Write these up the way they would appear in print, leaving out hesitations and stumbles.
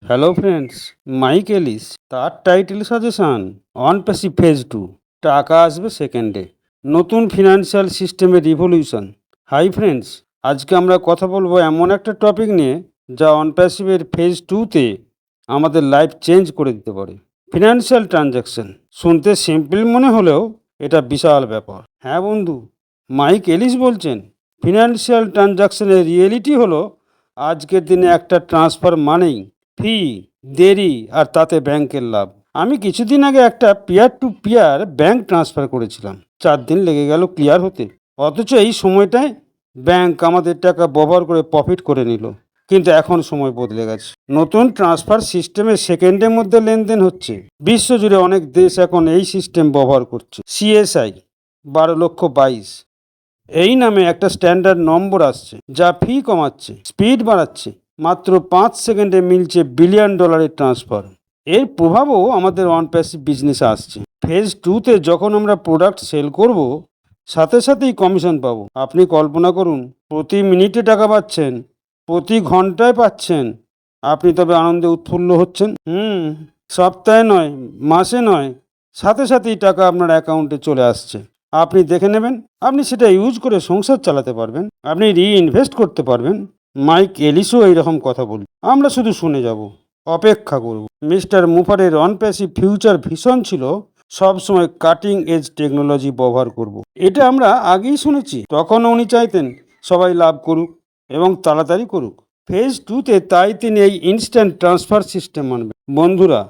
Hello friends, mic Alice তার title suggestion on passive phase 2, টাকা আসবে সেকেন্ডে, নতুন ফিনান্সিয়াল সিস্টেমের রিভলিউশন। হাই ফ্রেন্ডস, আজকে আমরা কথা বলবো এমন একটা টপিক নিয়ে যা অন প্যাসিভের ফেজ 2তে আমাদের লাইফ চেঞ্জ করে দিতে পারে। ফিনান্সিয়াল ট্রানজ্যাকশন শুনতে সিম্পল মনে হলেও এটা বিশাল ব্যাপার। হ্যাঁ বন্ধু, মাইক এলিস বলছেন ফিনান্সিয়াল ট্রানজ্যাকশনের রিয়েলিটি হলো আজকের দিনে একটা ট্রান্সফার মানেই ফি, দেরি আর তাতে ব্যাংকের লাভ। আমি কিছুদিন আগে একটা peer to peer bank transfer করেছিলাম, 4 দিন লেগে গেল ক্লিয়ার হতে। অথচ এই সময়টায় ব্যাংক আমাদের টাকা ব্যবহার করে প্রফিট করে নিল। কিন্তু এখন সময় বদলে গেছে, নতুন ট্রান্সফার সিস্টেমে সেকেন্ডের মধ্যে লেনদেন হচ্ছে। বিশ্বজুড়ে অনেক দেশ এখন এই সিস্টেম ব্যবহার করছে। সিএসআই 12,22,000 এই নামে একটা স্ট্যান্ডার্ড নম্বর আসছে, যা ফি কমাচ্ছে, স্পিড বাড়াচ্ছে। মাত্র 5 সেকেন্ডে মিলছে বিলিয়ন ডলারের ট্রান্সফার। এর প্রভাবও আমাদের অন প্যাসিভ বিজনেসে আসছে। ফেজ 2তে যখন আমরা প্রোডাক্ট সেল করব, সাথে সাথেই কমিশন পাবো। আপনি কল্পনা করুন, প্রতি মিনিটে টাকা পাচ্ছেন, প্রতি ঘন্টায় পাচ্ছেন। আপনি তবে আনন্দে উৎফুল্ল হচ্ছেন। সপ্তাহে নয়, মাসে নয়, সাথে সাথেই টাকা আপনার অ্যাকাউন্টে চলে আসছে। আপনি দেখে নেবেন, আপনি সেটা ইউজ করে সংসার চালাতে পারবেন, আপনি রিইনভেস্ট করতে পারবেন। মাইক এলিসও এইরকম কথা বলি, আমরা শুধু শুনে যাব, অপেক্ষা করব। মিস্টার মুফারের অন প্যাসিভ ফিউচার ভিশন ছিল সবসময় কাটিং এজ টেকনোলজি ব্যবহার করব। এটা আমরা আগেই শুনেছি, তখন উনি চাইতেন সবাই লাভ করুক এবং তাড়াতাড়ি করুক। ফেজ 2তে তাই তিনি এই ইনস্ট্যান্ট ট্রান্সফার সিস্টেম আনবেন। বন্ধুরা,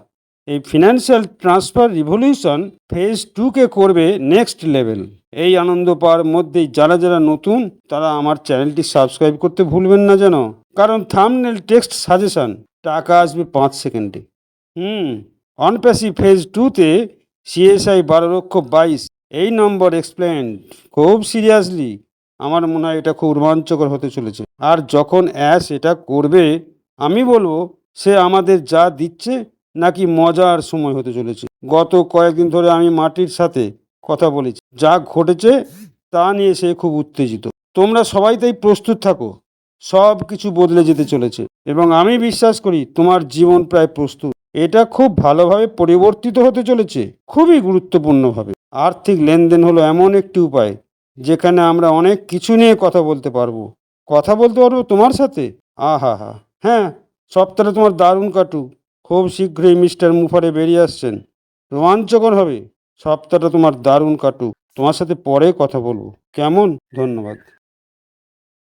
এই ফিনান্সিয়াল ট্রান্সফার রিভলিউশন ফেজ 2কে করবে নেক্সট লেভেল। এই আনন্দ পাওয়ার মধ্যেই যারা যারা নতুন, তারা আমার চ্যানেলটি সাবস্ক্রাইব করতে ভুলবেন না যেন। কারণ থাম্বনেল টেক্সট সাজেশন, টাকা আসবে 5 সেকেন্ডে। অন প্যাসিভ ফেজ 2তে সিএসআই 12,22,000 এই নম্বর এক্সপ্লেন্ড খুব সিরিয়াসলি। আমার মনে হয় এটা খুব রোমাঞ্চকর হতে চলেছে। আর যখন অ্যাশ এটা করবে, আমি বলবো সে আমাদের যা দিচ্ছে নাকি মজার সময় হতে চলেছে। গত কয়েকদিন ধরে আমি মাটির সাথে কথা বলেছি, যা ঘটেছে তা নিয়ে সে খুব উত্তেজিত। তোমরা সবাই তাই প্রস্তুত থাকো, সব কিছু বদলে যেতে চলেছে এবং আমি বিশ্বাস করি তোমার জীবন প্রায় প্রস্তুত। এটা খুব ভালোভাবে পরিবর্তিত হতে চলেছে, খুবই গুরুত্বপূর্ণভাবে। আর্থিক লেনদেন হলো এমন একটি উপায় যেখানে আমরা অনেক কিছু নিয়ে কথা বলতে পারবো। তোমার সাথে। আহা হা, হ্যাঁ, সপ্তাহটা তোমার দারুণ কাটুক। খুব শীঘ্রই মিস্টার মুফারে বেরিয়ে আসছেন, রোমাঞ্চকর হবে। সপ্তাহটা তোমার দারুণ কাটুক। তোমার সাথে পরে কথা বলবো, কেমন? ধন্যবাদ।